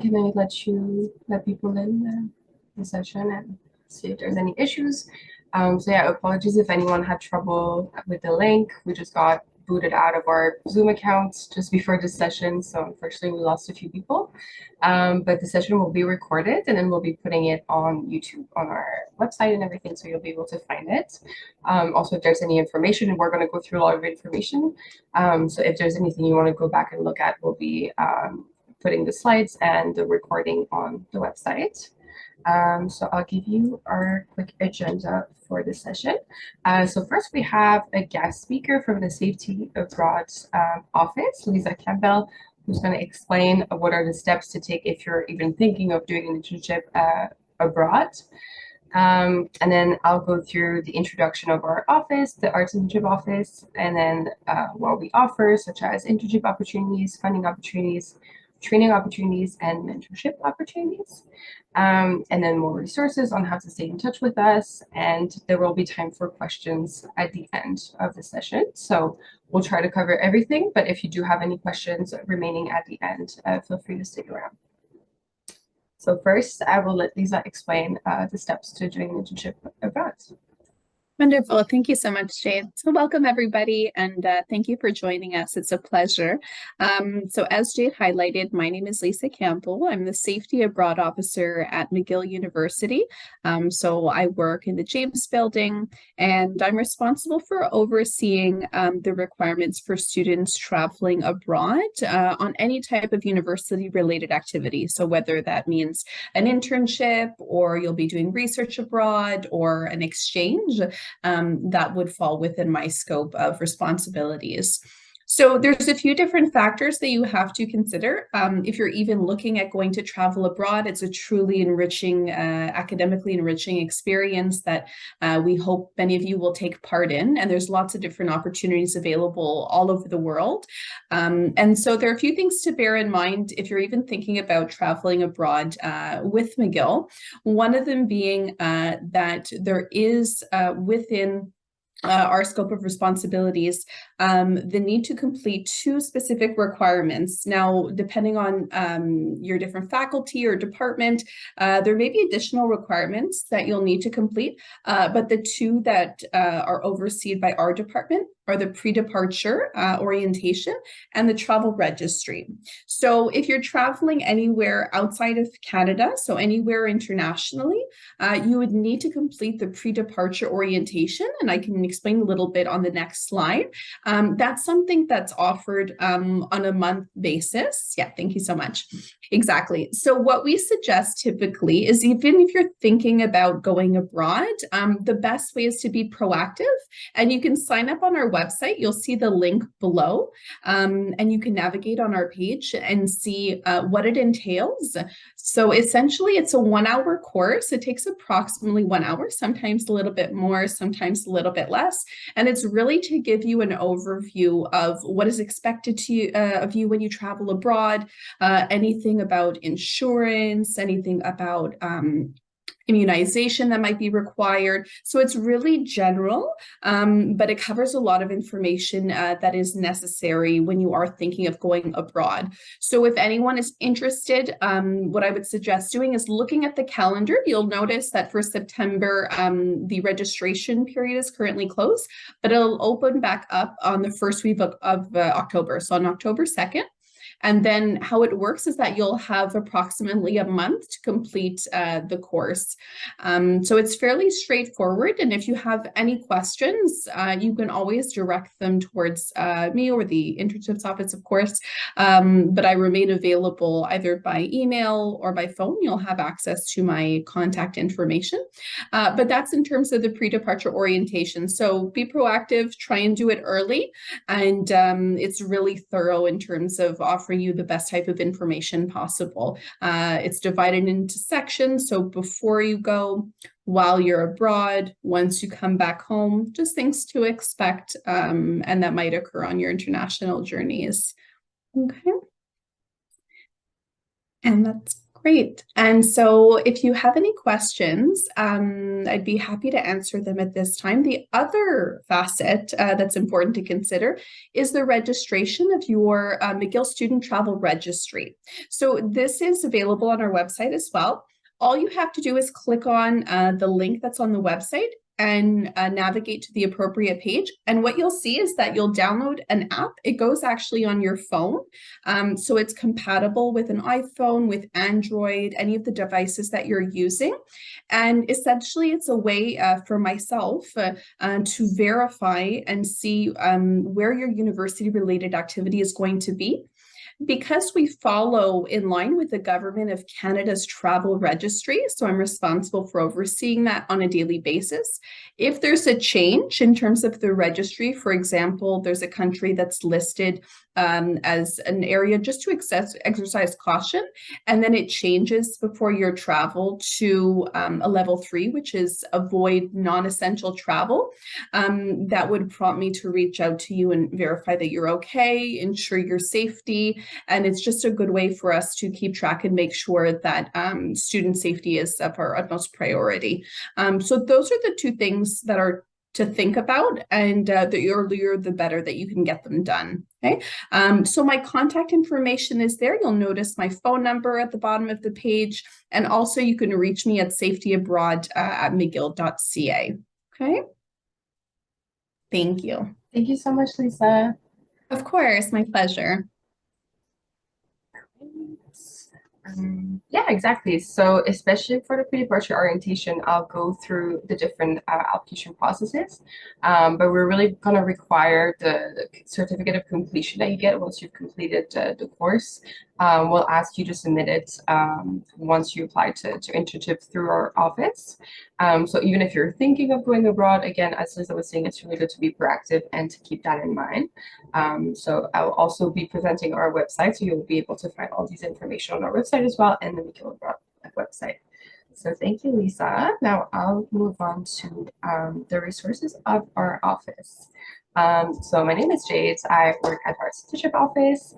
Can I let people in the session and see if there's any issues? So yeah, apologies if anyone had trouble with the link. We just got booted out of our Zoom accounts just before this session, so unfortunately we lost a few people. But the session will be recorded and then we'll be putting it on YouTube on our website and everything, so you'll be able to find it. Also, if there's any information, and we're going to go through a lot of information. So if there's anything you want to go back and look at, we'll be putting the slides and the recording on the website. So I'll give you our quick agenda for the session. So first we have a guest speaker from the Safety Abroad office, Lisa Campbell, who's going to explain what are the steps to take if you're even thinking of doing an internship abroad. And then I'll go through the introduction of our office, the Arts Internship Office, and then what we offer, such as internship opportunities, funding opportunities, training opportunities, and mentorship opportunities. And then more resources on how to stay in touch with us. And there will be time for questions at the end of the session. So we'll try to cover everything, but if you do have any questions remaining at the end, feel free to stick around. So first, I will let Lisa explain the steps to doing an internship abroad. Wonderful. Thank you so much, Jade. So welcome, everybody, and thank you for joining us. It's a pleasure. So as Jade highlighted, my name is Lisa Campbell. I'm the Safety Abroad Officer at McGill University. So I work in the James Building, and I'm responsible for overseeing the requirements for students traveling abroad on any type of university-related activity. So whether that means an internship, or you'll be doing research abroad, or an exchange, that would fall within my scope of responsibilities. So there's a few different factors that you have to consider. If you're even looking at going to travel abroad, it's a truly enriching, academically enriching experience that we hope many of you will take part in. And there's lots of different opportunities available all over the world. And so there are a few things to bear in mind if you're even thinking about traveling abroad with McGill. One of them being that there is within our scope of responsibilities, the need to complete two specific requirements. Now, depending on your different faculty or department, there may be additional requirements that you'll need to complete, but the two that are overseen by our department are the pre-departure orientation and the travel registry. So if you're traveling anywhere outside of Canada, so anywhere internationally, you would need to complete the pre-departure orientation, and I can explain a little bit on the next slide. That's something that's offered on a month basis. Yeah, thank you so much. Exactly. So what we suggest typically is, even if you're thinking about going abroad, the best way is to be proactive, and you can sign up on our website. You'll see the link below, and you can navigate on our page and see what it entails. So essentially, it's a 1-hour course. It takes approximately 1 hour, sometimes a little bit more, sometimes a little bit less. And it's really to give you an overview of what is expected of you when you travel abroad, anything about insurance, anything about immunization that might be required. So it's really general, but it covers a lot of information that is necessary when you are thinking of going abroad. So if anyone is interested, what I would suggest doing is looking at the calendar. You'll notice that for September, the registration period is currently closed, but it'll open back up on the first week of October, so on October 2nd. And then how it works is that you'll have approximately a month to complete the course. So it's fairly straightforward. And if you have any questions, you can always direct them towards me or the internships office, of course. But I remain available either by email or by phone. You'll have access to my contact information. But that's in terms of the pre-departure orientation. So be proactive, try and do it early. And it's really thorough in terms of offering you the best type of information possible. It's divided into sections. So before you go, while you're abroad, once you come back home, just things to expect and that might occur on your international journeys. Okay. And that's Great. And so if you have any questions, I'd be happy to answer them at this time. The other facet that's important to consider is the registration of your McGill Student Travel Registry. So this is available on our website as well. All you have to do is click on the link that's on the website and navigate to the appropriate page. And what you'll see is that you'll download an app. It goes actually on your phone. So it's compatible with an iPhone, with Android, any of the devices that you're using. And essentially, it's a way for myself to verify and see where your university-related activity is going to be. Because we follow in line with the Government of Canada's travel registry, so I'm responsible for overseeing that on a daily basis. If there's a change in terms of the registry, for example, there's a country that's listed as an area, just to exercise caution, and then it changes before your travel to a level 3, which is avoid non-essential travel. That would prompt me to reach out to you and verify that you're okay, ensure your safety, and it's just a good way for us to keep track and make sure that student safety is of our utmost priority. So those are the two things that are to think about, and the earlier the better that you can get them done. Okay, so my contact information is there. You'll notice my phone number at the bottom of the page, and also you can reach me at safetyabroad@mcgill.ca. Okay, thank you. Thank you so much, Lisa. Of course, my pleasure. Yeah, exactly. So especially for the pre-departure orientation, I'll go through the different application processes, but we're really going to require the certificate of completion that you get once you've completed the course. We'll ask you to submit it once you apply to internships through our office. So even if you're thinking of going abroad, again, as Lisa was saying, it's really good to be proactive and to keep that in mind. So I'll also be presenting our website, so you'll be able to find all these information on our website as well, and the McGill Abroad website. So thank you, Lisa. Now I'll move on to the resources of our office. So my name is Jade. I work at Arts Internship Office.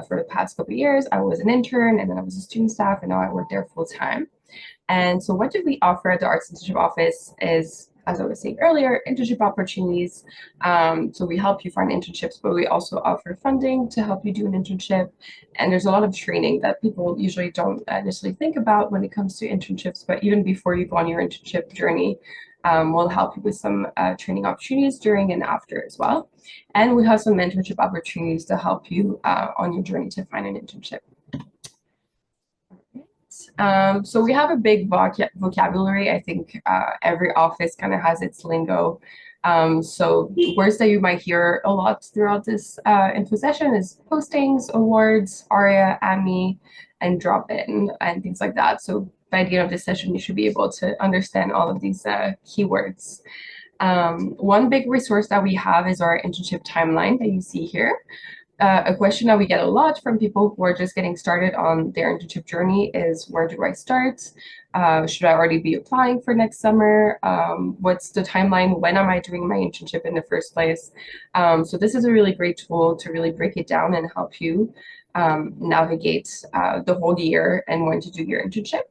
For the past couple of years, I was an intern, and then I was a student staff, and now I work there full time. And so what do we offer at the Arts Internship Office is, as I was saying earlier, internship opportunities. So we help you find internships, but we also offer funding to help you do an internship. And there's a lot of training that people usually don't necessarily think about when it comes to internships, but even before you go on your internship journey, we'll help you with some training opportunities during and after as well. And we have some mentorship opportunities to help you on your journey to find an internship. So we have a big vocabulary. I think every office kind of has its lingo. So words that you might hear a lot throughout this info session is postings, awards, ARIA, AMI, and drop-in, and things like that. So by the end of this session, you should be able to understand all of these keywords. One big resource that we have is our internship timeline that you see here. A question that we get a lot from people who are just getting started on their internship journey is, where do I start? Should I already be applying for next summer? What's the timeline? When am I doing my internship in the first place? So this is a really great tool to really break it down and help you navigate the whole year and when to do your internship.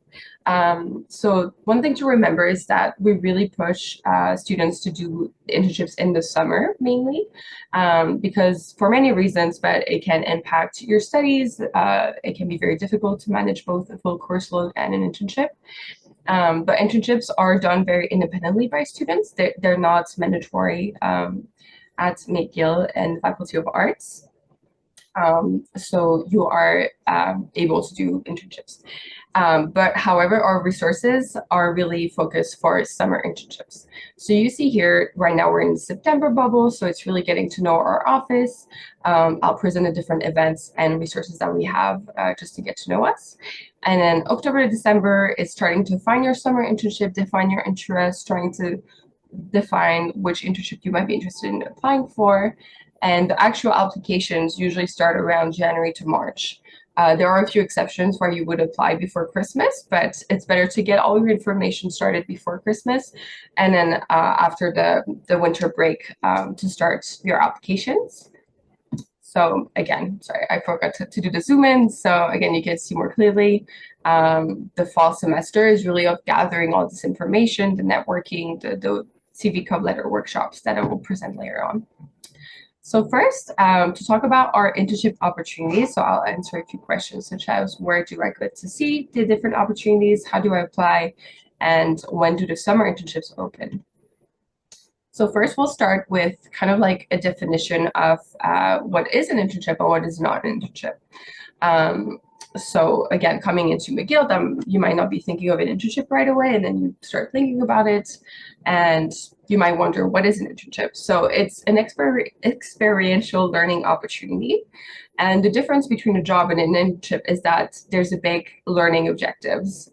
So one thing to remember is that we really push students to do internships in the summer mainly, because for many reasons, but it can impact your studies. It can be very difficult to manage both a full course load and an internship. But internships are done very independently by students. They're not mandatory at McGill and the Faculty of Arts. So you are able to do internships. But however, our resources are really focused for summer internships. So you see here, right now we're in the September bubble, so it's really getting to know our office. I'll present the different events and resources that we have just to get to know us. And then October to December is starting to find your summer internship, define your interests, trying to define which internship you might be interested in applying for. And the actual applications usually start around January to March. There are a few exceptions where you would apply before Christmas, but it's better to get all your information started before Christmas, and then after the winter break to start your applications. So again, sorry, I forgot to do the zoom in. So again, you can see more clearly. The fall semester is really of gathering all this information, the networking, the CV cover letter workshops that I will present later on. So first, to talk about our internship opportunities, so I'll answer a few questions such as where do I get to see the different opportunities, how do I apply, and when do the summer internships open? So first, we'll start with kind of like a definition of what is an internship and what is not an internship. So again, coming into McGill, you might not be thinking of an internship right away, and then you start thinking about it, and you might wonder, what is an internship? So it's an experiential learning opportunity. And the difference between a job and an internship is that there's a big learning objectives.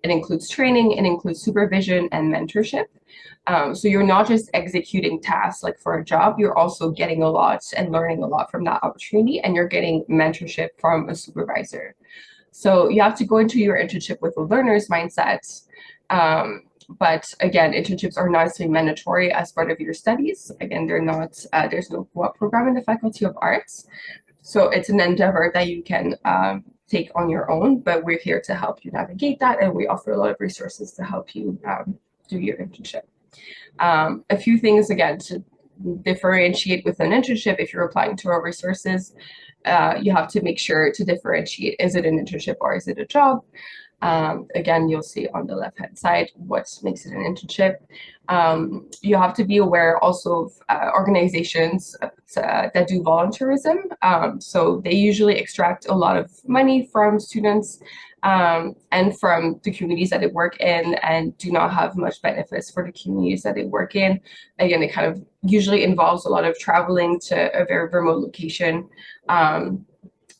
It includes training, it includes supervision and mentorship. So you're not just executing tasks like for a job, you're also getting a lot and learning a lot from that opportunity, and you're getting mentorship from a supervisor. So you have to go into your internship with a learner's mindset. But again, internships are not necessarily mandatory as part of your studies. Again, they're not, there's no co-op program in the Faculty of Arts. So it's an endeavor that you can take on your own, but we're here to help you navigate that, and we offer a lot of resources to help you do your internship. A few things, again, to differentiate with an internship, if you're applying to our resources, you have to make sure to differentiate, is it an internship or is it a job? Again, you'll see on the left-hand side what makes it an internship. You have to be aware also of organizations that do volunteerism. So they usually extract a lot of money from students and from the communities that they work in, and do not have much benefits for the communities that they work in. Again, it kind of usually involves a lot of traveling to a very remote location.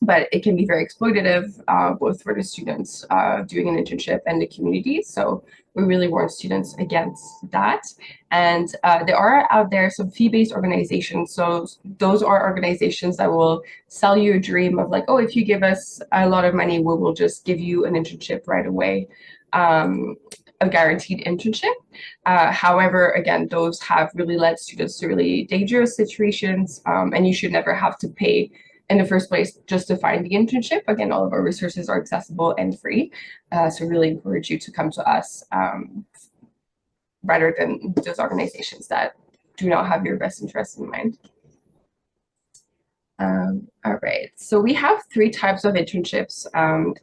But it can be very exploitative, both for the students doing an internship and the community. So we really warn students against that. And there are out there some fee-based organizations. So those are organizations that will sell you a dream of like, oh, if you give us a lot of money, we will just give you an internship right away. A guaranteed internship. However, again, those have really led students to really dangerous situations, and you should never have to pay in the first place just to find the internship. Again, all of our resources are accessible and free. So really encourage you to come to us rather than those organizations that do not have your best interests in mind. All right, so we have 3 types of internships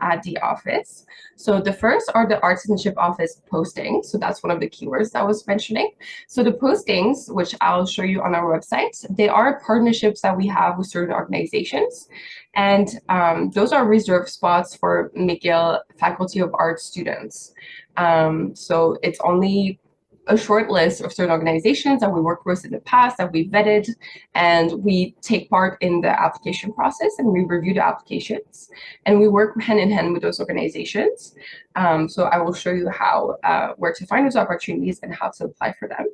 at the office. So the first are the Arts Internship Office postings. So that's one of the keywords that I was mentioning. So the postings, which I'll show you on our website, they are partnerships that we have with certain organizations. And those are reserved spots for McGill Faculty of Arts students. So it's only a short list of certain organizations that we worked with in the past that we vetted, and we take part in the application process and we review the applications, and we work hand in hand with those organizations. So I will show you how where to find those opportunities and how to apply for them.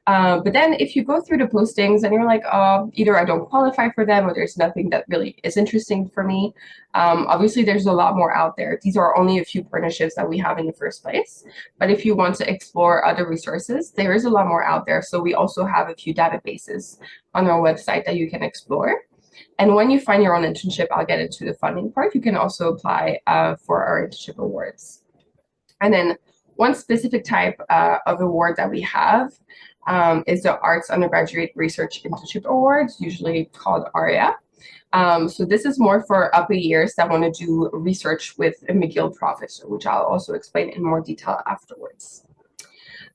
But then if you go through the postings and you're like, oh, either I don't qualify for them or there's nothing that really is interesting for me, obviously there's a lot more out there. These are only a few partnerships that we have in the first place. But if you want to explore other resources, there is a lot more out there. So we also have a few databases on our website that you can explore. And when you find your own internship, I'll get into the funding part. You can also apply for our internship awards. And then one specific type of award that we have is the Arts Undergraduate Research Internship Awards, usually called ARIA. So this is more for upper years that want to do research with a McGill professor, which I'll also explain in more detail afterwards.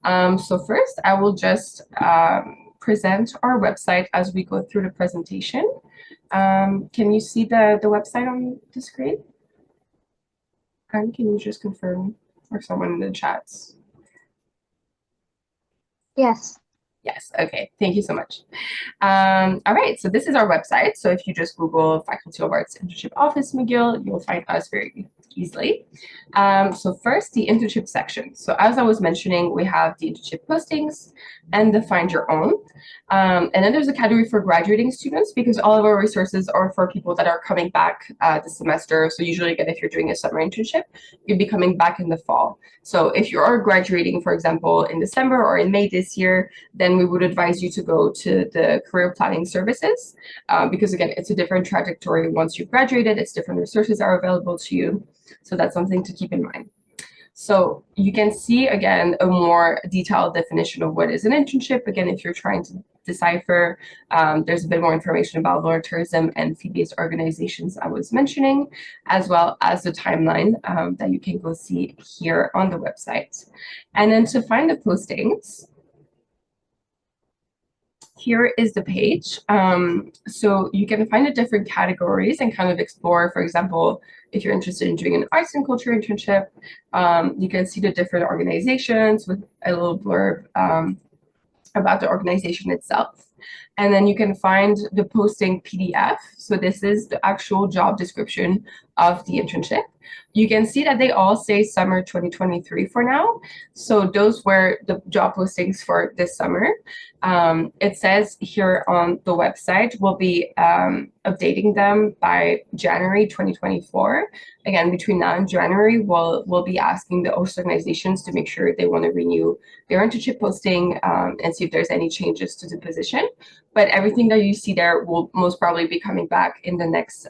So first, I will just present our website as we go through the presentation. Can you see the website on the screen? And can you just confirm, or someone in the chats? Yes. Yes, okay, thank you so much. All right, so this is our website. So if you just Google Faculty of Arts Internship Office McGill, you'll find us very easily. So first, the internship section. So as I was mentioning, we have the internship postings and the find your own. And then there's a category for graduating students because all of our resources are for people that are coming back this semester. So usually, again, if you're doing a summer internship, you'd be coming back in the fall. So if you are graduating, for example, in December or in May this year, then we would advise you to go to the career planning services because, again, it's a different trajectory. Once you've graduated, it's different resources are available to you. So that's something to keep in mind. So you can see, again, a more detailed definition of what is an internship. Again, if you're trying to decipher, there's a bit more information about volunteerism and fee-based organizations I was mentioning, as well as the timeline that you can go see here on the website. And then to find the postings, here is the page. So you can find the different categories and kind of explore, for example, if you're interested in doing an arts and culture internship, you can see the different organizations with a little blurb about the organization itself. And then you can find the posting PDF. So this is the actual job description of the internship. You can see that they all say summer 2023 for now. So those were the job postings for this summer. It says here on the website, we'll be updating them by January 2024. Again, between now and January, we'll be asking the host organizations to make sure they want to renew their internship posting and see if there's any changes to the position. But everything that you see there will most probably be coming back in the next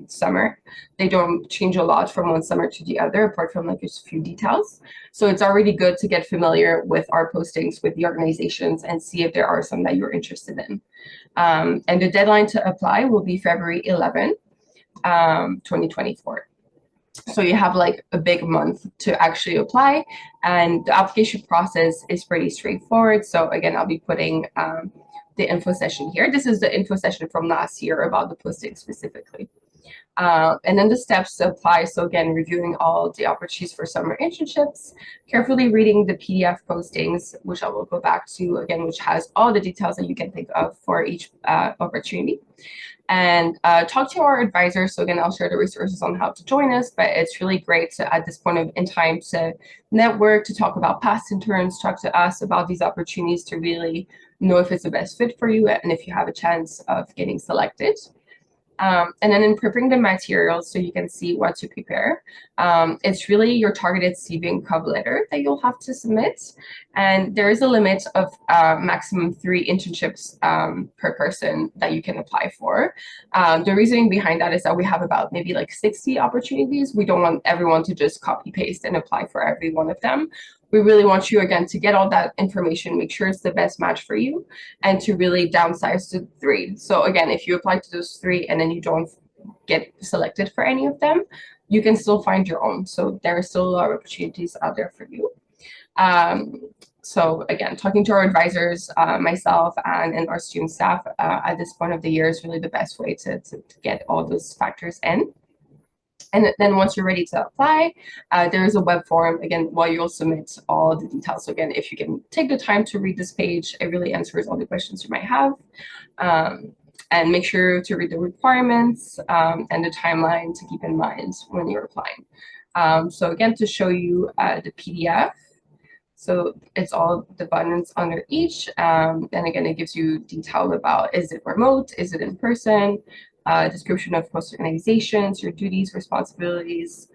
summer. They don't change a lot from one summer to the other, apart from like just a few details. So it's already good to get familiar with our postings with the organizations and see if there are some that you're interested in. And the deadline to apply will be February 11, 2024. So you have like a big month to actually apply, and the application process is pretty straightforward. So again, I'll be putting the info session here. This is the info session from last year about the posting specifically. And then the steps to apply. So again, reviewing all the opportunities for summer internships, carefully reading the PDF postings, which I will go back to again, which has all the details that you can think of for each opportunity. And talk to our advisors. So again, I'll share the resources on how to join us, but it's really great to, at this point in time, to network, to talk about past interns, talk to us about these opportunities to really know if it's the best fit for you and if you have a chance of getting selected. And then in preparing the materials, so you can see what to prepare, it's really your targeted CV and cover letter that you'll have to submit. And there is a limit of maximum 3 internships per person that you can apply for. The reasoning behind that is that we have about maybe like 60 opportunities. We don't want everyone to just copy paste and apply for every one of them. We really want you, again, to get all that information, make sure it's the best match for you, and to really downsize to 3. So again, if you apply to those 3 and then you don't get selected for any of them, you can still find your own. So there are still a lot of opportunities out there for you. So again, talking to our advisors, myself and our student staff at this point of the year is really the best way to get all those factors in. And then once you're ready to apply, there is a web form, again, while you'll submit all the details. So again, if you can take the time to read this page, it really answers all the questions you might have. And make sure to read the requirements and the timeline to keep in mind when you're applying. So again, to show you the PDF, so it's all the buttons under each. And again, it gives you detail about, is it remote, is it in person, description of host organizations, your duties, responsibilities.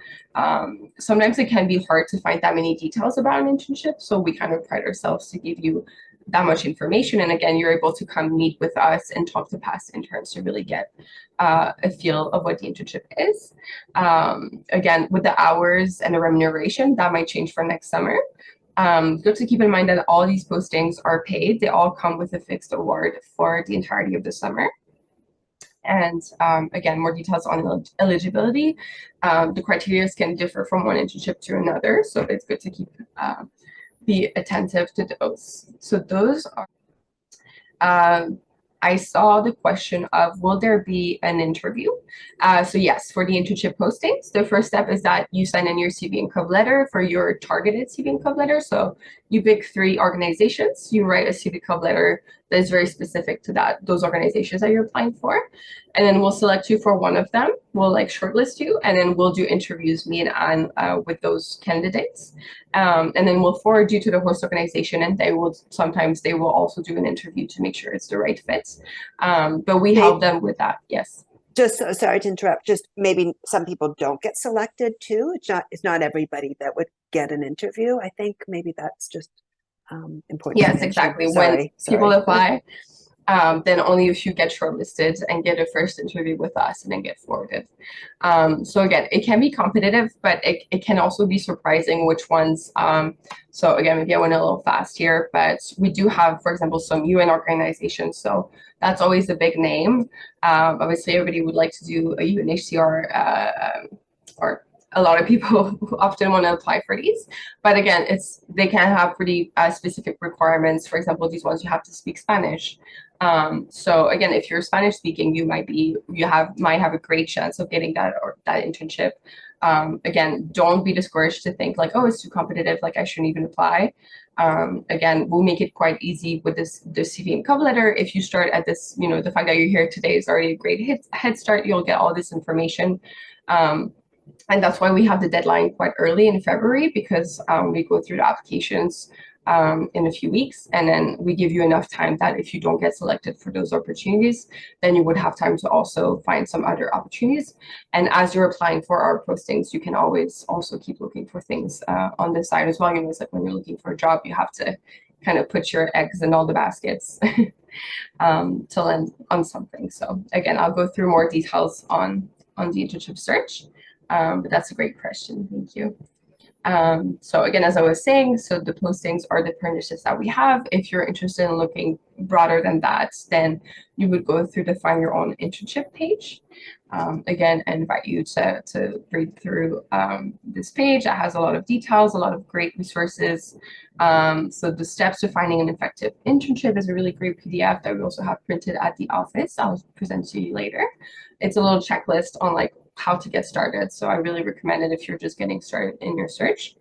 Sometimes it can be hard to find that many details about an internship, so we kind of pride ourselves to give you that much information. And again, you're able to come meet with us and talk to past interns to really get a feel of what the internship is. Again, with the hours and the remuneration, that might change for next summer. Good to keep in mind that all these postings are paid. They all come with a fixed award for the entirety of the summer. And again, more details on eligibility. The criteria can differ from one internship to another, so it's good to be attentive to those. So those are, I saw the question of, will there be an interview? So yes, for the internship postings, the first step is that you send in your CV and cover letter for your targeted CV and cover letter. So you pick 3 organizations, you write a CV cover letter that is very specific to those organizations that you're applying for. And then we'll select you for one of them. We'll like shortlist you, and then we'll do interviews, me and Anne, with those candidates. And then we'll forward you to the host organization, and sometimes they will also do an interview to make sure it's the right fit. But we help them with that. Yes. Just sorry to interrupt. Just maybe some people don't get selected too. It's not everybody that would get an interview. I think maybe that's just important. Yes, exactly. When people apply, then only if you get shortlisted and get a first interview with us and then get forwarded. So again, it can be competitive, but it can also be surprising which ones. So again, maybe I went a little fast here, but we do have, for example, some UN organizations. So that's always a big name. Obviously, everybody would like to do a UNHCR, or a lot of people often want to apply for these, but again, they can have pretty specific requirements. For example, these ones you have to speak Spanish. So again, if you're Spanish speaking, you might have a great chance of getting that internship. Again, don't be discouraged to think like, oh, it's too competitive, like I shouldn't even apply. Again, we'll make it quite easy with the CV and cover letter. If you start at this, the fact that you're here today is already a great head start. You'll get all this information. And that's why we have the deadline quite early in February, because we go through the applications in a few weeks, and then we give you enough time that if you don't get selected for those opportunities, then you would have time to also find some other opportunities. And as you're applying for our postings, you can always also keep looking for things on the side as well. It's like when you're looking for a job, you have to kind of put your eggs in all the baskets to land on something. So again, I'll go through more details on the internship search. But that's a great question. Thank you. So again, as I was saying, so the postings are the partnerships that we have. If you're interested in looking broader than that, then you would go through the Find Your Own Internship page. Again, I invite you to read through this page. That has a lot of details, a lot of great resources. So the steps to finding an effective internship is a really great PDF that we also have printed at the office. I'll present to you later. It's a little checklist on like how to get started. So I really recommend it if you're just getting started in your search.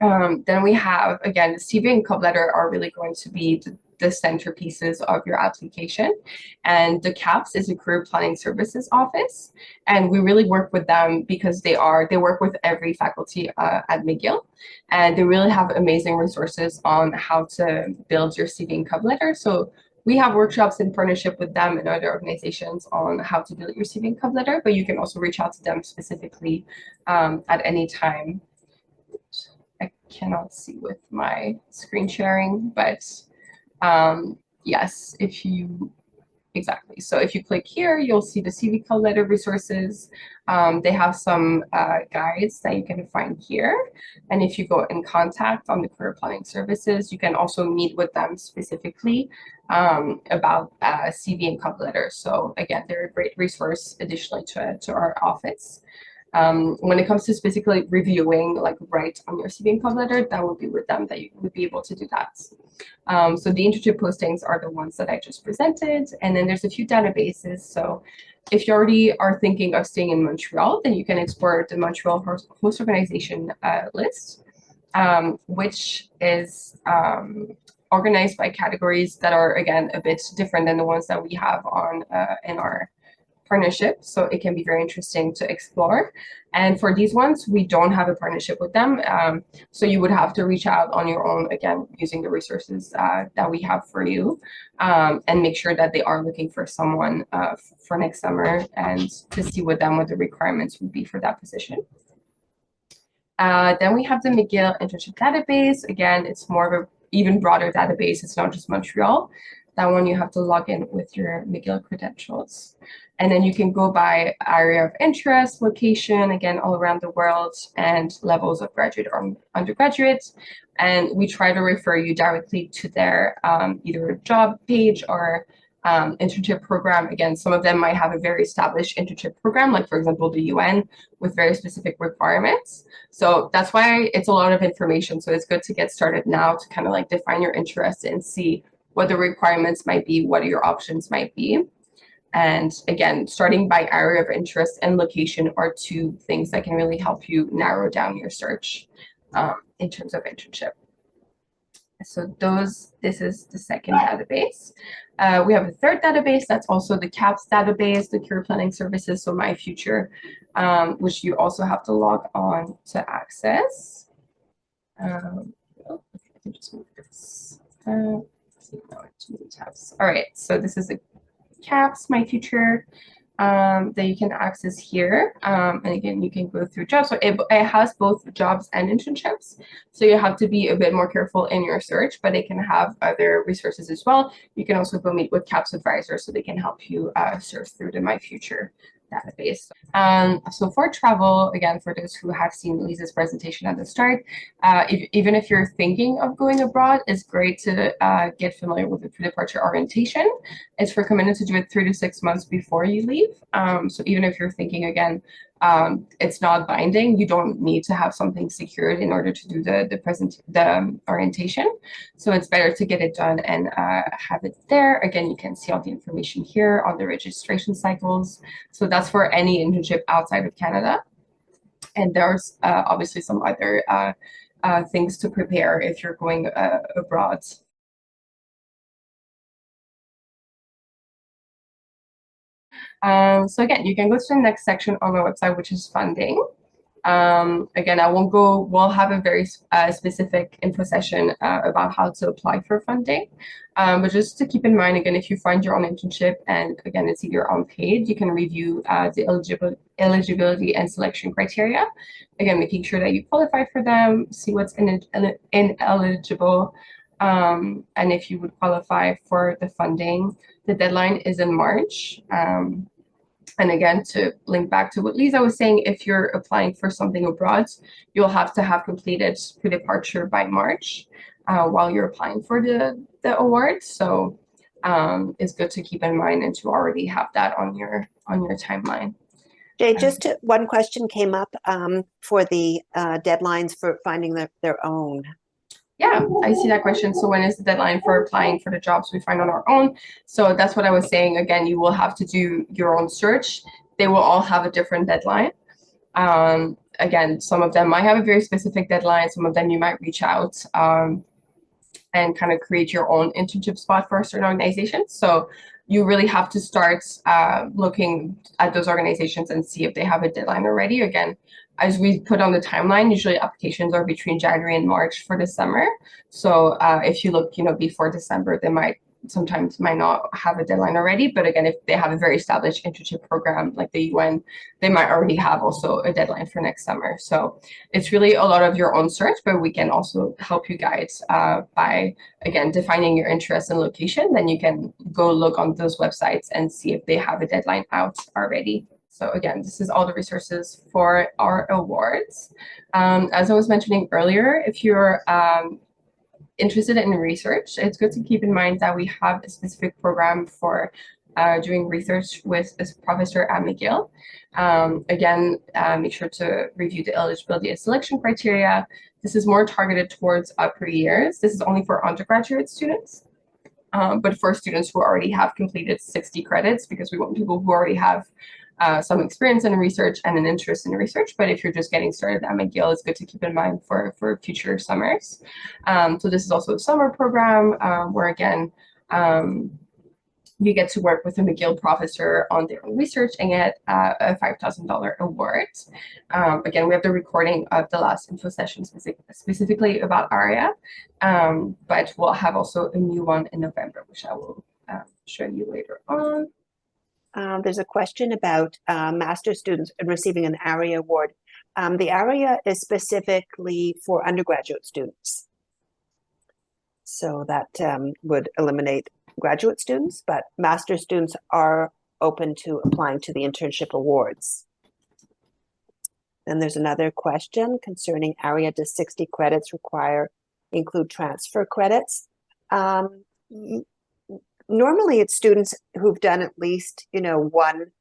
Then we have, again, the CV and cover letter are really going to be the centerpieces of your application. And the CAPS is a career planning services office. And we really work with them because they work with every faculty at McGill. And they really have amazing resources on how to build your CV and cover letter. So we have workshops in partnership with them and other organizations on how to build your CV and cover letter, but you can also reach out to them specifically at any time. I cannot see with my screen sharing, but yes, exactly. So if you click here, you'll see the CV cover letter resources. They have some guides that you can find here. And if you go in contact on the career planning services, you can also meet with them specifically about CV and cover letter. So again, they're a great resource additionally to our office. When it comes to specifically reviewing, like right on your CV and cover letter, that would be with them that you would be able to do that. So the internship postings are the ones that I just presented, and then there's a few databases. So if you already are thinking of staying in Montreal, then you can explore the Montreal host organization list, which is organized by categories that are, again, a bit different than the ones that we have on in our partnership. So it can be very interesting to explore. And for these ones, we don't have a partnership with them. So you would have to reach out on your own, again, using the resources that we have for you, and make sure that they are looking for someone for next summer, and to see with them what the requirements would be for that position. Then we have the McGill internship database. Again, it's more of an even broader database. It's not just Montreal. That one you have to log in with your McGill credentials. And then you can go by area of interest, location, again, all around the world, and levels of graduate or undergraduate. And we try to refer you directly to their either job page or internship program. Again, some of them might have a very established internship program, like for example, the UN, with very specific requirements. So that's why it's a lot of information. So it's good to get started now to kind of like define your interest and see what the requirements might be, what your options might be. And again, starting by area of interest and location are two things that can really help you narrow down your search in terms of internship. So this is the second database. We have a third database that's also the CAPS database, the Career Planning Services, so My Future, which you also have to log on to access. I can just move this. Let's see, no, too many tabs. All right, so this is the CAPS, My Future, that you can access here. And again, you can go through jobs. So it has both jobs and internships. So you have to be a bit more careful in your search, but it can have other resources as well. You can also go meet with CAPS advisors so they can help you search through the My Future database. So for travel, again, for those who have seen Lisa's presentation at the start, even if you're thinking of going abroad, it's great to get familiar with the pre-departure orientation. It's recommended to do it 3 to 6 months before you leave. So even if you're thinking, again, it's not binding, you don't need to have something secured in order to do the orientation. So it's better to get it done and have it there. Again, you can see all the information here on the registration cycles. So that's for any internship outside of Canada. And there's obviously some other things to prepare if you're going abroad. So again, you can go to the next section on our website, which is funding. Again, I won't go, we'll have a very specific info session about how to apply for funding. But just to keep in mind, again, if you find your own internship and again, it's either unpaid, you can review the eligibility and selection criteria. Again, making sure that you qualify for them, see what's ineligible, and if you would qualify for the funding. The deadline is in March. And again, to link back to what Lisa was saying, if you're applying for something abroad, you'll have to have completed pre-departure by March while you're applying for the award. So it's good to keep in mind and to already have that on your timeline. Jay, one question came up for the deadlines for finding their own. Yeah, I see that question. So when is the deadline for applying for the jobs we find on our own? So that's what I was saying. Again, you will have to do your own search. They will all have a different deadline. Again, some of them might have a very specific deadline. Some of them you might reach out and kind of create your own internship spot for a certain organization. So you really have to start looking at those organizations and see if they have a deadline already. Again, as we put on the timeline, usually applications are between January and March for the summer. So if you look, before December, they sometimes might not have a deadline already. But again, if they have a very established internship program like the UN, they might already have also a deadline for next summer. So it's really a lot of your own search, but we can also help you guys by, again, defining your interest and location. Then you can go look on those websites and see if they have a deadline out already. So again, this is all the resources for our awards. As I was mentioning earlier, if you're interested in research, it's good to keep in mind that we have a specific program for doing research with a professor at McGill. Again, make sure to review the eligibility and selection criteria. This is more targeted towards upper years. This is only for undergraduate students. But for students who already have completed 60 credits, because we want people who already have some experience in research and an interest in research. But if you're just getting started at McGill, it's good to keep in mind for future summers. So this is also a summer program where, again, you get to work with a McGill professor on their own research and get a $5,000 award. Again, we have the recording of the last info session specifically about ARIA, but we'll have also a new one in November, which I will show you later on. There's a question about master's students receiving an ARIA award. The ARIA is specifically for undergraduate students. So that would eliminate graduate students, but master's students are open to applying to the internship awards. Then there's another question concerning ARIA. Does 60 credits include transfer credits? Normally it's students who've done at least, 2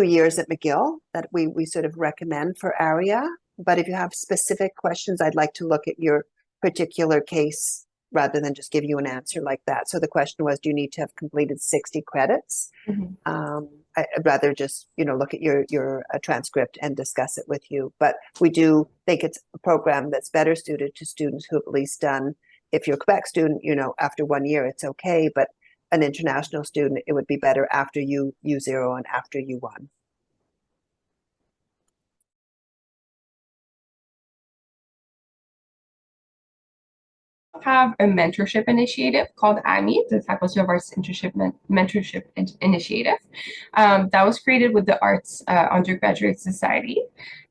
years at McGill that we sort of recommend for ARIA. But if you have specific questions, I'd like to look at your particular case rather than just give you an answer like that. So the question was, do you need to have completed 60 credits? Mm-hmm. I'd rather just, look at your transcript and discuss it with you. But we do think it's a program that's better suited to students who have at least done if you're a Quebec student, after 1 year, it's okay, but an international student, it would be better after U0 and after U1. Have a mentorship initiative called AMI, the Faculty of Arts Internship Mentorship Initiative. That was created with the Arts Undergraduate Society.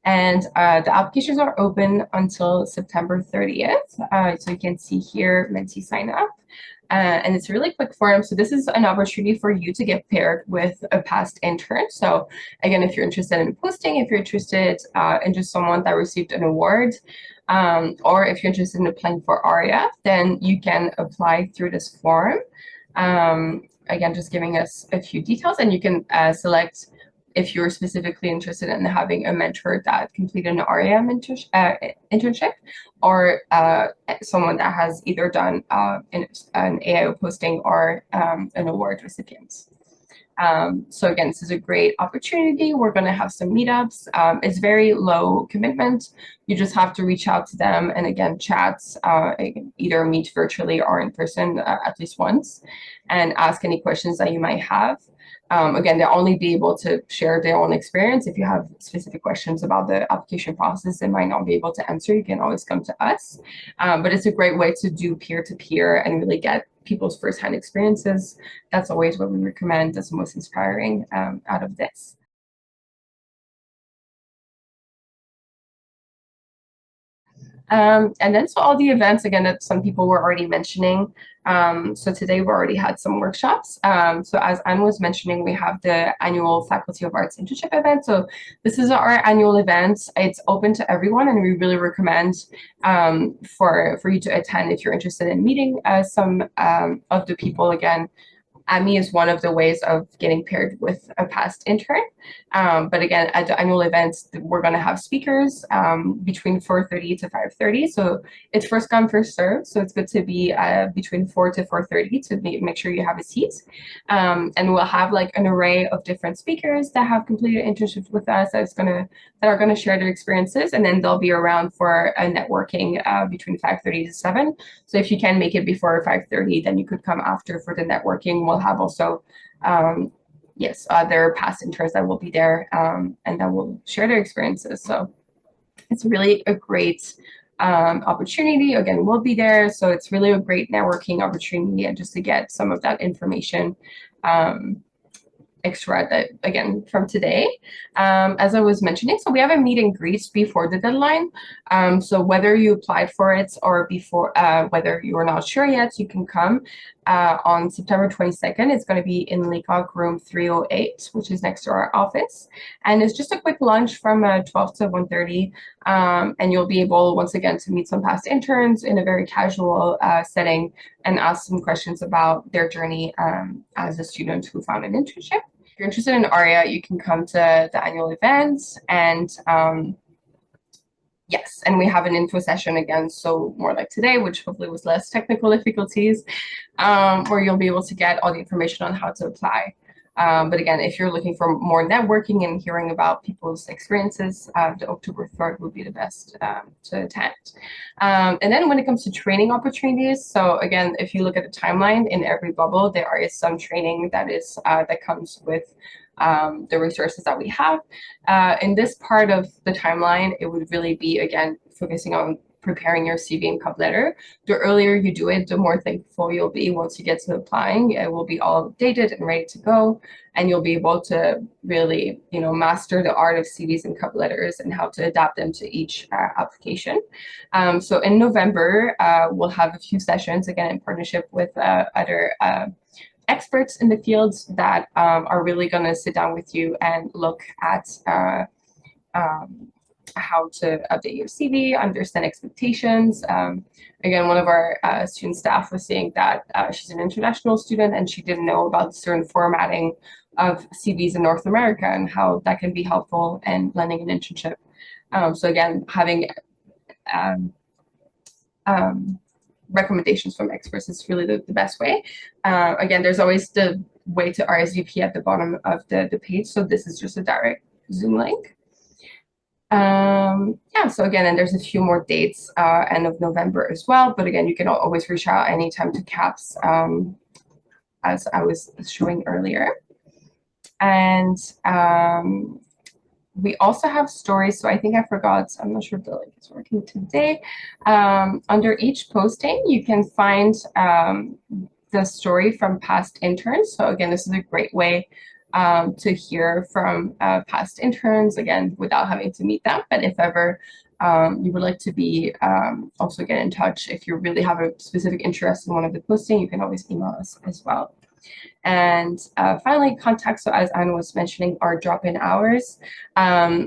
And the applications are open until September 30th. So you can see here, Menti sign up. And it's a really quick form. So this is an opportunity for you to get paired with a past intern. So again, if you're interested in posting, if you're interested in just someone that received an award, or if you're interested in applying for ARIA, then you can apply through this form. Again, just giving us a few details, and you can select if you're specifically interested in having a mentor that completed an ARIA internship, or someone that has either done an AIO posting or an award recipient. So again, this is a great opportunity. We're going to have some meetups. It's very low commitment. You just have to reach out to them and again, chats, either meet virtually or in person at least once, and ask any questions that you might have. Again, they'll only be able to share their own experience. If you have specific questions about the application process they might not be able to answer, you can always come to us. But it's a great way to do peer-to-peer and really get people's firsthand experiences. That's always what we recommend as the most inspiring out of this. And then so all the events, again, that some people were already mentioning. So today we already had some workshops. So as Anne was mentioning, we have the annual Faculty of Arts Internship event. So this is our annual event. It's open to everyone, and we really recommend for you to attend if you're interested in meeting some of the people. Again, AMI is one of the ways of getting paired with a past intern. But again, at the annual events, we're going to have speakers between 4:30 to 5:30. So it's first come, first served. So it's good to be between 4 to 4:30 to make sure you have a seat. And we'll have like an array of different speakers that have completed internships with us that are going to share their experiences. And then they'll be around for a networking between 5:30 to 7. So if you can make it before 5:30, then you could come after for the networking. We'll have also other past interns that will be there and that will share their experiences. So it's really a great opportunity. Again, we'll be there. So it's really a great networking opportunity and just to get some of that information extra that again from today. As I was mentioning, so we have a meet and greet before the deadline. So whether you applied for it or before, whether you are not sure yet, you can come on September 22nd. It's going to be in Leacock room 308, which is next to our office. And it's just a quick lunch from 12 to 1:30. And you'll be able, once again, to meet some past interns in a very casual setting and ask some questions about their journey as a student who found an internship. If you're interested in ARIA, you can come to the annual events and yes, and we have an info session again, so more like today, which hopefully was less technical difficulties, where you'll be able to get all the information on how to apply. But again, if you're looking for more networking and hearing about people's experiences, the October 3rd would be the best to attend. And then when it comes to training opportunities, so again, if you look at the timeline, in every bubble, there is some training that is that comes with the resources that we have. In this part of the timeline, it would really be, again, focusing on preparing your CV and cover letter. The earlier you do it, the more thankful you'll be once you get to applying. It will be all updated and ready to go, and you'll be able to really, master the art of CVs and cover letters and how to adapt them to each application. So in November, we'll have a few sessions, again, in partnership with other experts in the fields that are really going to sit down with you and look at how to update your CV, understand expectations. Again, one of our student staff was saying that she's an international student and she didn't know about certain formatting of CVs in North America and how that can be helpful in landing an internship. So again, having recommendations from experts is really the best way. Again, there's always the way to RSVP at the bottom of the page. So this is just a direct Zoom link. Yeah, so again, and there's a few more dates end of November as well. But again, you can always reach out anytime to CAPS, as I was showing earlier. And we also have stories. So I think I forgot, I'm not sure if the link is working today. Under each posting, you can find the story from past interns. So again, this is a great way to hear from past interns, again, without having to meet them. But if ever you would like to be also get in touch, if you really have a specific interest in one of the posting, you can always email us as well. And finally, contacts. So as Anne was mentioning, our drop-in hours.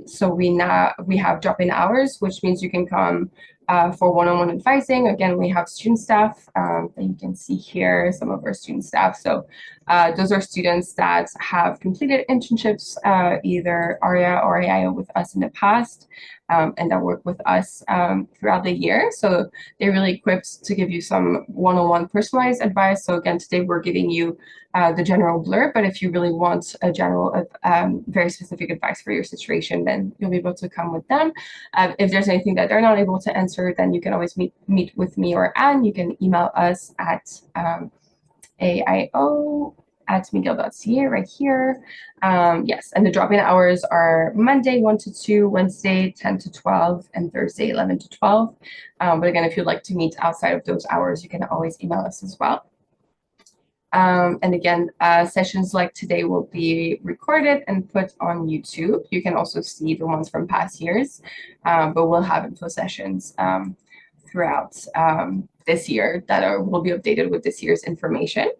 So we have drop-in hours, which means you can come for one-on-one advising. Again, we have student staff that you can see here, some of our student staff. So those are students that have completed internships, either ARIA or AIO with us in the past, and that work with us throughout the year. So they're really equipped to give you some one-on-one personalized advice. So again, today we're giving you the general blurb, but if you really want a general, very specific advice for your situation, then you'll be able to come with them. If there's anything that they're not able to answer, then you can always meet with me or Anne. You can email us at AIO@mcgill.ca right here. Yes, and the drop-in hours are Monday 1 to 2, Wednesday 10 to 12, and Thursday 11 to 12. But again, if you'd like to meet outside of those hours, you can always email us as well. And again, sessions like today will be recorded and put on YouTube. You can also see the ones from past years, but we'll have info sessions throughout this year that will be updated with this year's information.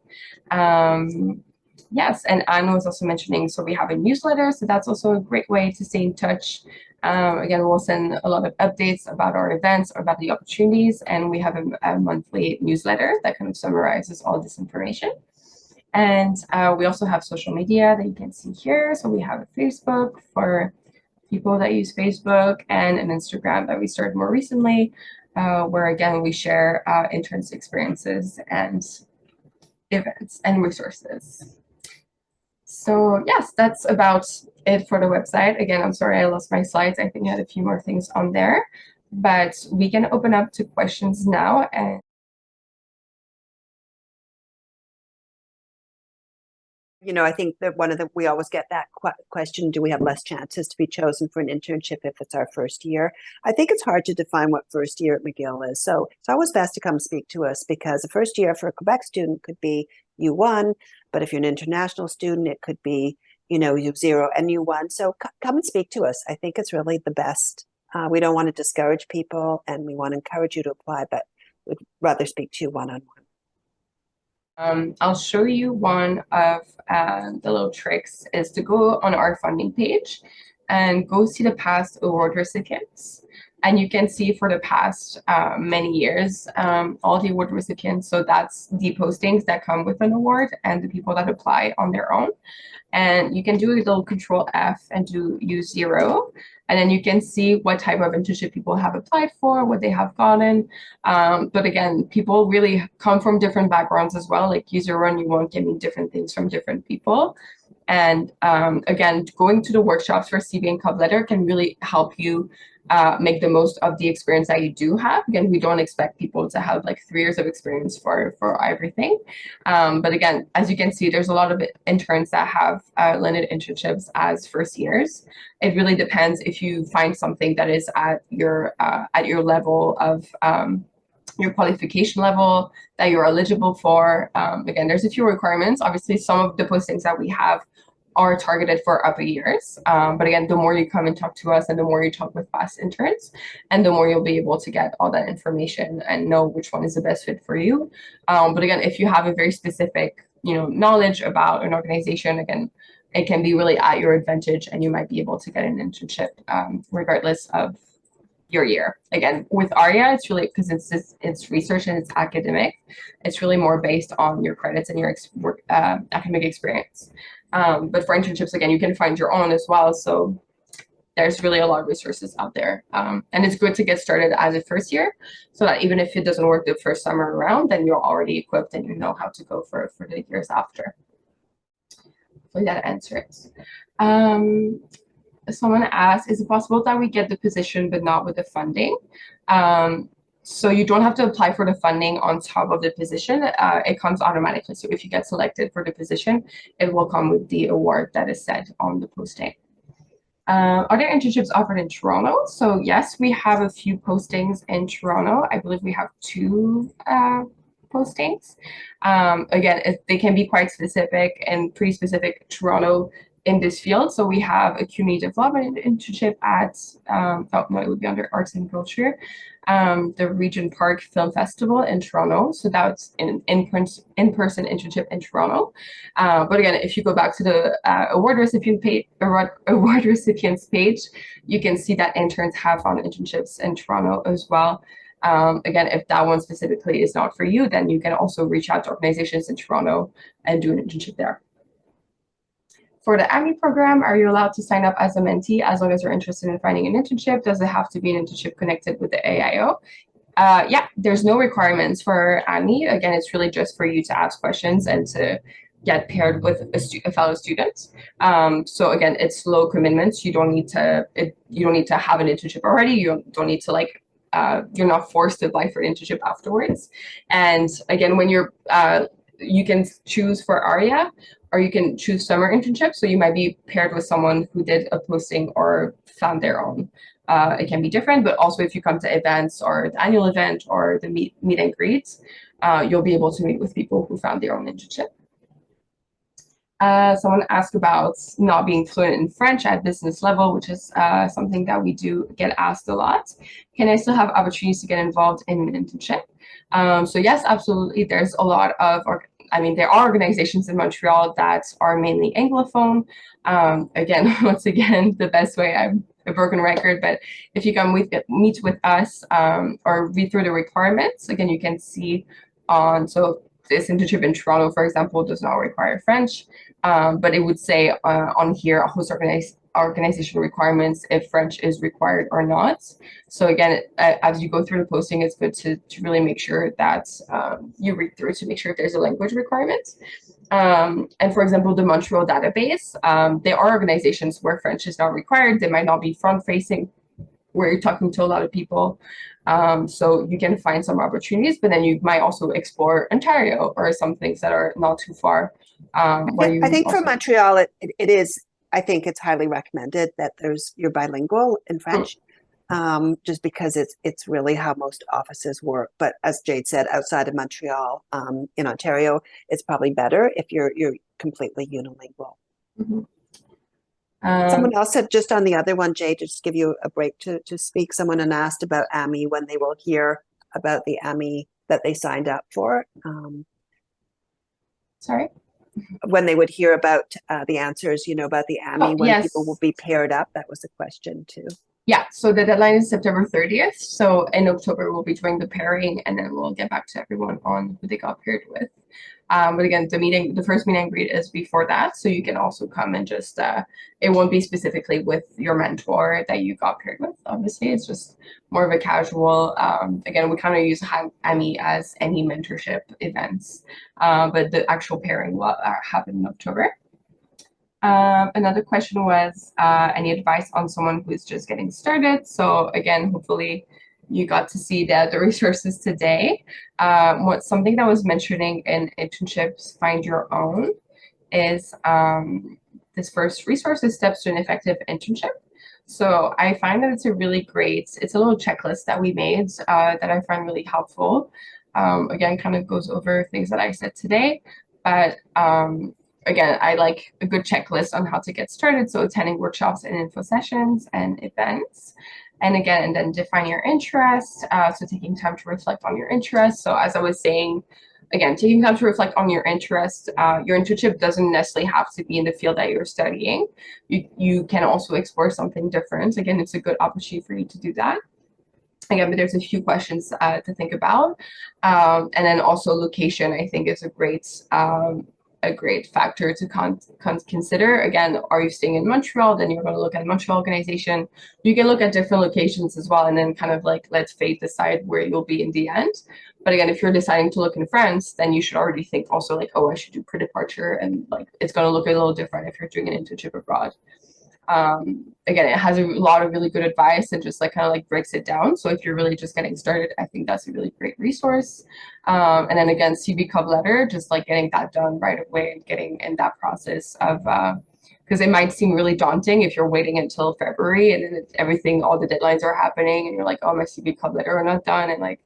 Yes, and Anne was also mentioning, so we have a newsletter, so that's also a great way to stay in touch. Again, we'll send a lot of updates about our events or about the opportunities, and we have a monthly newsletter that kind of summarizes all this information. And we also have social media that you can see here. So we have a Facebook for people that use Facebook, and an Instagram that we started more recently, where again, we share interns' experiences and events and resources. So yes, that's about it for the website. Again, I'm sorry I lost my slides. I think I had a few more things on there, but we can open up to questions now. And I think that we always get that question, do we have less chances to be chosen for an internship if it's our first year? I think it's hard to define what first year at McGill is. So it's always best to come speak to us, because the first year for a Quebec student could be U1, but if you're an international student, it could be, U0 and U1. So come and speak to us. I think it's really the best. We don't want to discourage people, and we want to encourage you to apply, but we'd rather speak to you one-on-one. I'll show you one of the little tricks is to go on our funding page and go see the past award recipients. And you can see for the past many years, all the award recipients. So that's the postings that come with an award and the people that apply on their own. And you can do a little Control F and do U0. And then you can see what type of internship people have applied for, what they have gotten. But again, people really come from different backgrounds as well. Like U0 and U1 can mean different things from different people. And again, going to the workshops for CV and Cover Letter can really help you make the most of the experience that you do have. Again, we don't expect people to have like 3 years of experience for everything. But again, as you can see, there's a lot of interns that have limited internships as first years. It really depends if you find something that is at your level of your qualification level that you're eligible for. Again, there's a few requirements. Obviously, some of the postings that we have are targeted for upper years. But again, the more you come and talk to us and the more you talk with past interns, and the more you'll be able to get all that information and know which one is the best fit for you. But again, if you have a very specific, knowledge about an organization, again, it can be really at your advantage, and you might be able to get an internship regardless of your year. Again, with ARIA, it's really, because it's research and it's academic, it's really more based on your credits and your academic experience. But for internships, again, you can find your own as well. So there's really a lot of resources out there. And it's good to get started as a first year, so that even if it doesn't work the first summer around, then you're already equipped and you know how to go for the years after. So that answers it. someone asked, is it possible that we get the position but not with the funding? So you don't have to apply for the funding on top of the position. It comes automatically. So if you get selected for the position, it will come with the award that is set on the posting. Are there internships offered in Toronto? So yes, we have a few postings in Toronto. I believe we have 2 postings. Again, they can be quite specific and pretty specific Toronto in this field. So we have a community development internship at, oh no, it would be under Arts and Culture, the Regent Park Film Festival in Toronto. So that's an in-person internship in Toronto. But again, if you go back to the award recipients page, you can see that interns have found internships in Toronto as well. Again, if that one specifically is not for you, then you can also reach out to organizations in Toronto and do an internship there. For the AMI program, are you allowed to sign up as a mentee as long as you're interested in finding an internship? Does it have to be an internship connected with the AIO? Yeah, there's no requirements for AMI. Again, it's really just for you to ask questions and to get paired with a fellow student. So again, it's low commitments. You don't need to have an internship already. You don't need to you're not forced to apply for an internship afterwards. And again, when you can choose for ARIA, or you can choose summer internships. So you might be paired with someone who did a posting or found their own. It can be different, but also if you come to events or the annual event or the meet and greets, you'll be able to meet with people who found their own internship. Someone asked about not being fluent in French at business level, which is something that we do get asked a lot. Can I still have opportunities to get involved in an internship? So yes, absolutely. There's a lot of, there are organizations in Montreal that are mainly Anglophone. Again, once again, the best way, I'm a broken record, but if you come meet with us or read through the requirements, again, you can see so this internship in Toronto, for example, does not require French, but it would say on here, host organization requirements, if French is required or not. So again, as you go through the posting, it's good to really make sure that you read through to make sure if there's a language requirement. And for example, the Montreal database, there are organizations where French is not required. They might not be front-facing, where you're talking to a lot of people. So you can find some opportunities, but then you might also explore Ontario or some things that are not too far. I think for Montreal, it is, I think it's highly recommended that you're bilingual in French, just because it's really how most offices work. But as Jade said, outside of Montreal, in Ontario, it's probably better if you're completely unilingual. Mm-hmm. Someone else said, just on the other one, Jade, just give you a break to speak. Someone had asked about AMI, when they will hear about the AMI that they signed up for. Sorry? When they would hear about the answers, about the AMI, when yes. people will be paired up. That was a question too. Yeah, so the deadline is September 30th. So in October, we'll be doing the pairing, and then we'll get back to everyone on who they got paired with. But again, the first meet and greet is before that. So you can also come and just, it won't be specifically with your mentor that you got paired with. Obviously, it's just more of a casual, again, we kind of use AMI as any mentorship events, but the actual pairing will happen in October. Another question was any advice on someone who's just getting started. So again, hopefully you got to see the resources today. Something that was mentioning in internships Find Your Own is this first resources steps to an effective internship. So I find that it's a little checklist that we made that I find really helpful. Again, kind of goes over things that I said today, but again, I like a good checklist on how to get started. So attending workshops and info sessions and events. And again, and then define your interests. So taking time to reflect on your interests. So as I was saying, again, taking time to reflect on your interests. Your internship doesn't necessarily have to be in the field that you're studying. You can also explore something different. Again, it's a good opportunity for you to do that. Again, but there's a few questions to think about. And then also location, I think, is a great factor to consider. Again, are you staying in Montreal? Then you're going to look at a Montreal organization. You can look at different locations as well, and then kind of let fate decide where you'll be in the end. But again, if you're deciding to look in France, then you should already think also I should do pre-departure, and it's going to look a little different if you're doing an internship abroad. Again, it has a lot of really good advice and just like kind of like breaks it down. So if you're really just getting started, I think that's a really great resource. And then again, CV cover letter, just like getting that done right away and getting in that process of, because it might seem really daunting if you're waiting until February and then everything, all the deadlines are happening and you're like, oh, my CV cover letter are not done. And like,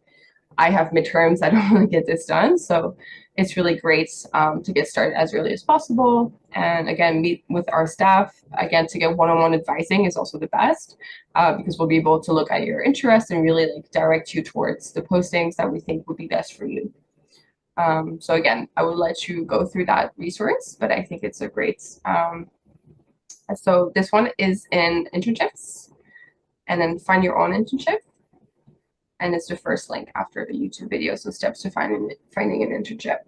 I have midterms, I don't want to get this done. So it's really great to get started as early as possible. And again, meet with our staff. Again, to get one-on-one advising is also the best because we'll be able to look at your interests and really like direct you towards the postings that we think would be best for you. So again, I will let you go through that resource, but I think it's a great, so this one is in internships and then find your own internship. And it's the first link after the YouTube video. So steps to finding an internship.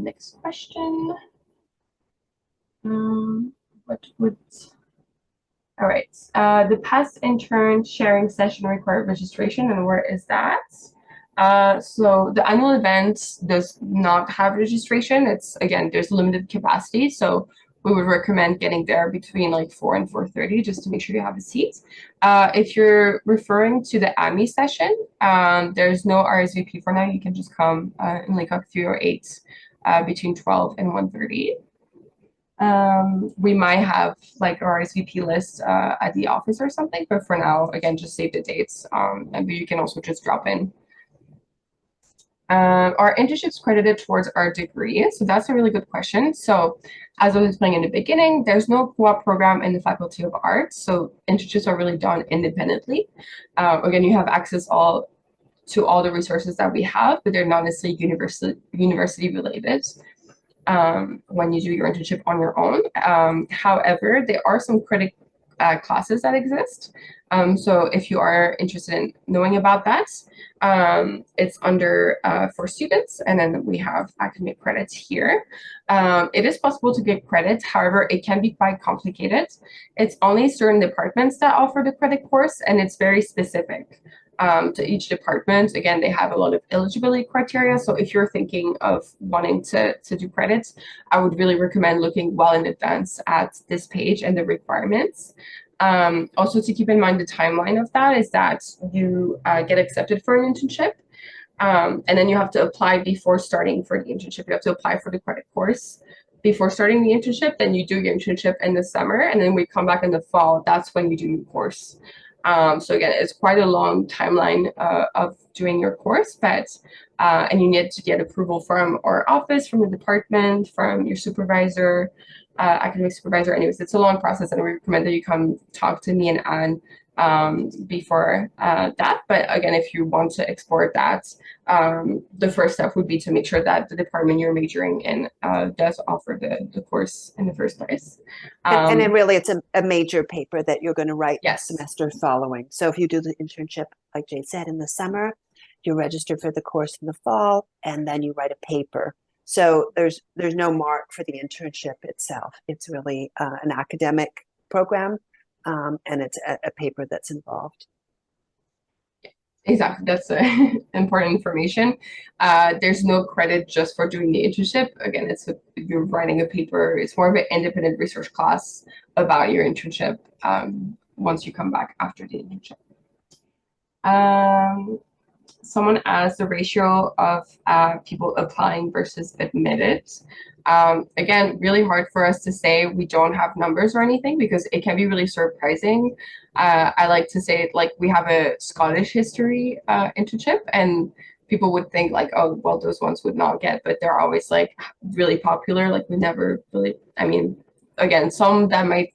Next question. All right. The past intern sharing session required registration, and where is that? So the annual event does not have registration. It's again, there's limited capacity. So we would recommend getting there between like 4 and 4:30 just to make sure you have a seat. If you're referring to the AMI session, there's no RSVP for now. You can just come in like 3 or 8 between 12 and 1:30. We might have like our RSVP list at the office or something, but for now, again, just save the dates and you can also just drop in. Are internships credited towards our degree? So that's a really good question. So as I was explaining in the beginning, there's no co-op program in the Faculty of Arts. So internships are really done independently. Again, you have access to all the resources that we have, but they're not necessarily university related when you do your internship on your own. However, there are some credit classes that exist. So if you are interested in knowing about that, it's under for students, and then we have academic credits here. It is possible to get credit, however, it can be quite complicated. It's only certain departments that offer the credit course, and it's very specific to each department. Again, they have a lot of eligibility criteria. So if you're thinking of wanting to do credits, I would really recommend looking well in advance at this page and the requirements. Also to keep in mind the timeline of that is that you get accepted for an internship and then you have to apply before starting for the internship. You have to apply for the credit course before starting the internship, then you do your internship in the summer, and then we come back in the fall. That's when you do your course. So again, it's quite a long timeline of doing your course, but and you need to get approval from our office, from the department, from your supervisor, academic supervisor. Anyways, it's a long process, and we recommend that you come talk to me and Anne before that. But again, if you want to export that, the first step would be to make sure that the department you're majoring in does offer the course in the first place. And then really it's a major paper that you're going to write Yes. the semester following. So if you do the internship, like Jade said, in the summer, you register for the course in the fall, and then you write a paper. So there's no mark for the internship itself. It's really an academic program, and it's a paper that's involved. Exactly, that's important information. There's no credit just for doing the internship. Again, you're writing a paper. It's more of an independent research class about your internship once you come back after the internship. Someone asked the ratio of people applying versus admitted. Again, really hard for us to say. We don't have numbers or anything because it can be really surprising. I like to say like we have a Scottish history internship, and people would think like, oh, well, those ones would not get, but they're always like really popular. Like we never really, I mean, again, some that might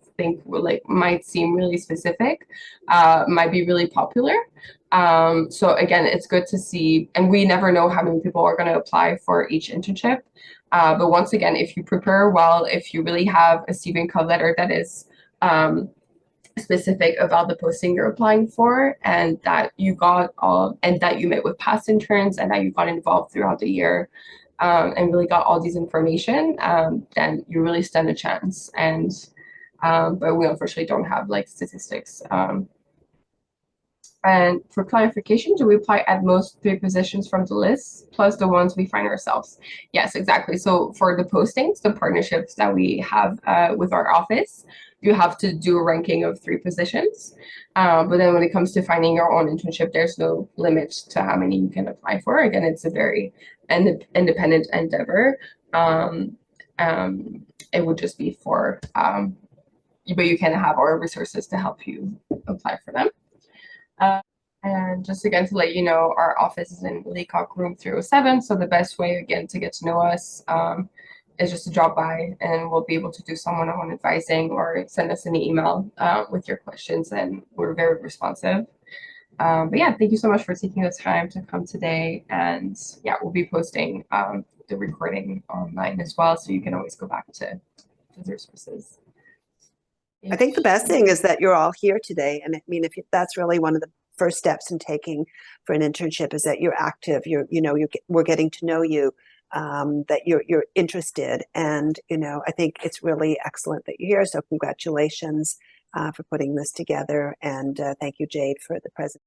seem really specific, might be really popular. So again, it's good to see, and we never know how many people are going to apply for each internship. But once again, if you prepare well, if you really have a CV cover letter that is specific about the posting you're applying for, and that you that you met with past interns, and that you got involved throughout the year, and really got all these information, then you really stand a chance. And but we unfortunately don't have like statistics And for clarification, do we apply at most 3 positions from the list plus the ones we find ourselves? Yes, exactly. So for the postings, the partnerships that we have with our office, you have to do a ranking of 3 positions. But then when it comes to finding your own internship, there's no limit to how many you can apply for. Again, it's a very independent endeavor. It would just be for, but you can have our resources to help you apply for them. And just again to let you know, our office is in Leacock Room 307. So the best way again to get to know us is just to drop by, and we'll be able to do some one-on-one advising or send us an email with your questions, and we're very responsive. But yeah, thank you so much for taking the time to come today. And yeah, we'll be posting the recording online as well, so you can always go back to the resources. I think the best thing is that you're all here today. And I mean, if that's really one of the first steps in taking for an internship, is that you're active, we're getting to know you, that you're interested. And, I think it's really excellent that you're here. So congratulations for putting this together. And thank you, Jade, for the presentation.